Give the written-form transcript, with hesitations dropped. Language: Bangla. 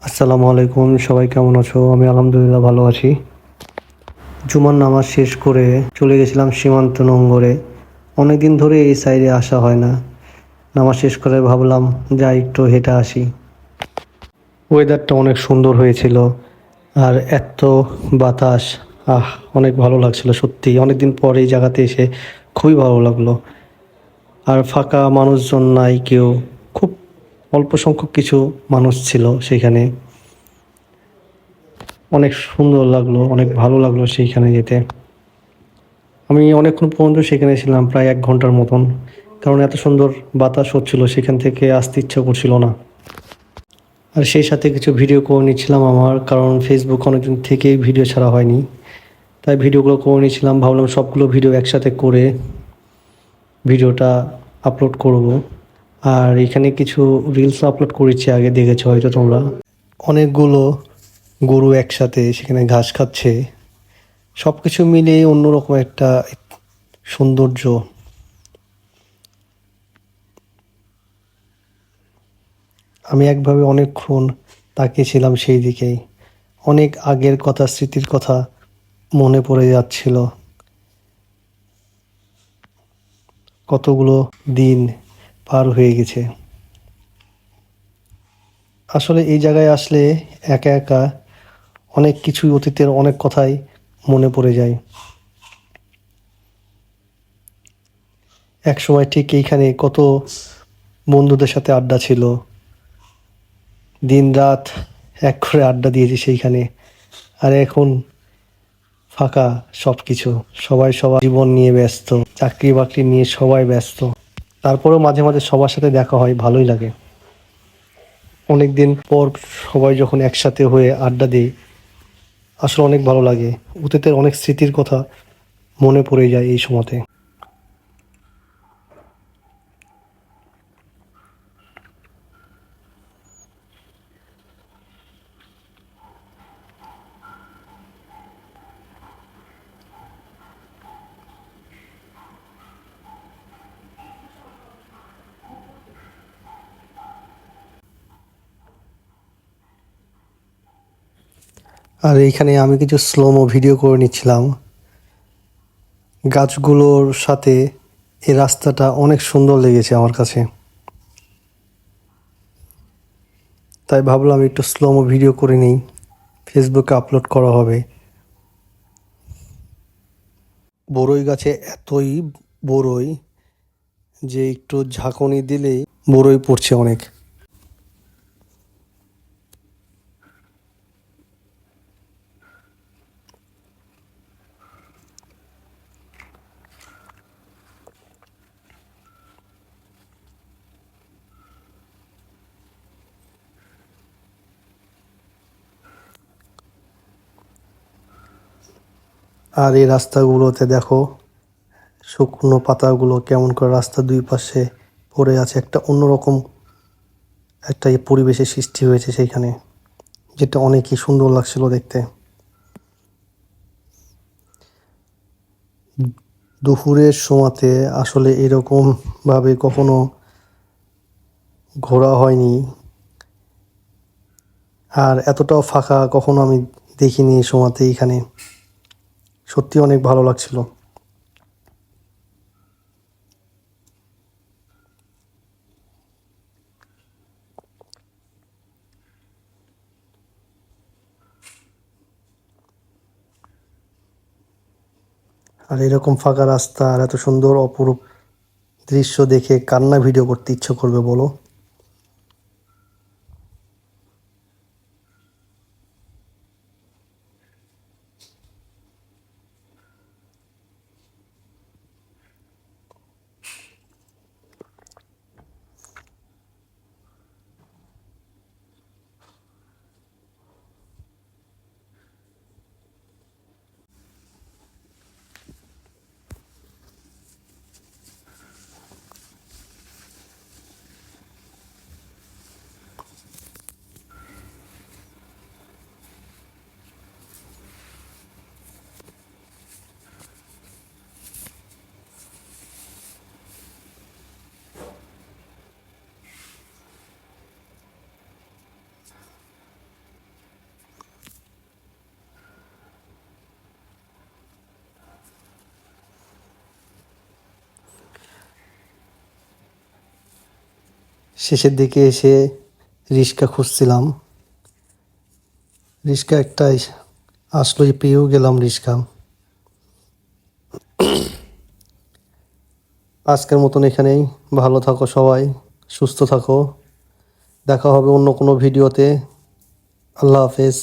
আসসালামু আলাইকুম, সবাই কেমন আছো? আমি আলহামদুলিল্লাহ ভালো আছি। জুমার নামাজ শেষ করে চলে গেছিলাম সীমান্ত নঙ্গরে। অনেকদিন ধরে এই সাইডে আসা হয় না। নামাজ শেষ করে ভাবলাম যাই একটু হেঁটে আসি। ওয়েদারটা অনেক সুন্দর হয়েছিল আর এত বাতাস, আহ অনেক ভালো লাগছিল সত্যি। অনেকদিন পর এই জায়গাতে এসে খুবই ভালো লাগলো। আর ফাঁকা, মানুষজন নাই কেউ, খুব অল্প সংখ্যক কিছু মানুষ ছিল সেখানে। অনেক সুন্দর লাগলো, অনেক ভালো লাগলো সেইখানে যেতে। আমি অনেকক্ষণ পর্যন্ত সেখানে ছিলাম, প্রায় 1 ঘন্টার মতন, কারণ এত সুন্দর বাতাস হচ্ছিল, সেখান থেকে আসতে ইচ্ছা করছিল না। আর সেই সাথে কিছু ভিডিও করে নিচ্ছিলাম আমার, কারণ ফেসবুক অনেকদিন থেকেই ভিডিও ছাড়া হয়নি, তাই ভিডিওগুলো করে নিচ্ছিলাম। ভাবলাম সবগুলো ভিডিও একসাথে করে ভিডিওটা আপলোড করব। আর এখানে কিছু রিলস আপলোড করেছি, আগে দেখেছো হয়তো তোমরা। অনেকগুলো গরু একসাথে সেখানে ঘাস খাচ্ছে। সব কিছু মিলিয়ে অন্যরকম একটা সৌন্দর্য। আমি একভাবে অনেকক্ষণ তাকিয়েছিলাম সেই দিকেই। অনেক আগের কথা, স্মৃতির কথা মনে পড়ে যাচ্ছিল। কতগুলো দিন পার হয়ে গেছে। আসলে এই জায়গায় আসলে একা একা অনেক কিছুই, অতীতের অনেক কথাই মনে পড়ে যায়। একসময় ঠিক এইখানে কত বন্ধুদের সাথে আড্ডা ছিল। দিন রাত এক করে আড্ডা দিয়েছি সেইখানে। আর এখন ফাঁকা সবকিছু। সবাই সবার জীবন নিয়ে ব্যস্ত, চাকরি বাকরি নিয়ে সবাই ব্যস্ত। তারপরেও মাঝে মাঝে সবার সাথে দেখা হয়, ভালোই লাগে। অনেকদিন পর সবাই যখন একসাথে হয়ে আড্ডা দিই, আসলে অনেক ভালো লাগে। অতীতের অনেক স্মৃতির কথা মনে পড়ে যায় এই সময়তে। আর এইখানে আমি কিছু স্লোমো ভিডিও করে নিচ্ছিলাম গাছগুলোর সাথে। এই রাস্তাটা অনেক সুন্দর লেগেছে আমার কাছে, তাই ভাবলাম একটু স্লোমো ভিডিও করে নিই, ফেসবুকে আপলোড করা হবে। বড়ই গাছে এতই বড়ই যে একটু ঝাঁকুনি দিলেই বড়ই পড়ছে অনেক। আর এই রাস্তাগুলোতে দেখো শুকনো পাতাগুলো কেমন করে রাস্তার দুই পাশে পড়ে আছে। একটা অন্যরকম একটা পরিবেশের সৃষ্টি হয়েছে সেইখানে, যেটা অনেকই সুন্দর লাগছিল দেখতে। দুপুরের সময়তে আসলে এরকম ভাবে কখনো ঘোরা হয়নি, আর এতটাও ফাঁকা কখনো আমি দেখিনি এই সময়তে। এইখানে সত্যি অনেক ভালো লাগছিল। আর এরকম ফাঁকা রাস্তা আর এত সুন্দর অপরূপ দৃশ্য দেখে কান্না ভিডিও করতে ইচ্ছে করবে বলো? শেষের দিকে এসে রিক্সা খুঁজছিলাম, রিক্সা একটাই আসলোই, পেয়েও গেলাম রিক্সা। আজকের মতন এখানেই, ভালো থাকো সবাই, সুস্থ থাকো, দেখা হবে অন্য কোনো ভিডিওতে। আল্লাহ হাফেজ।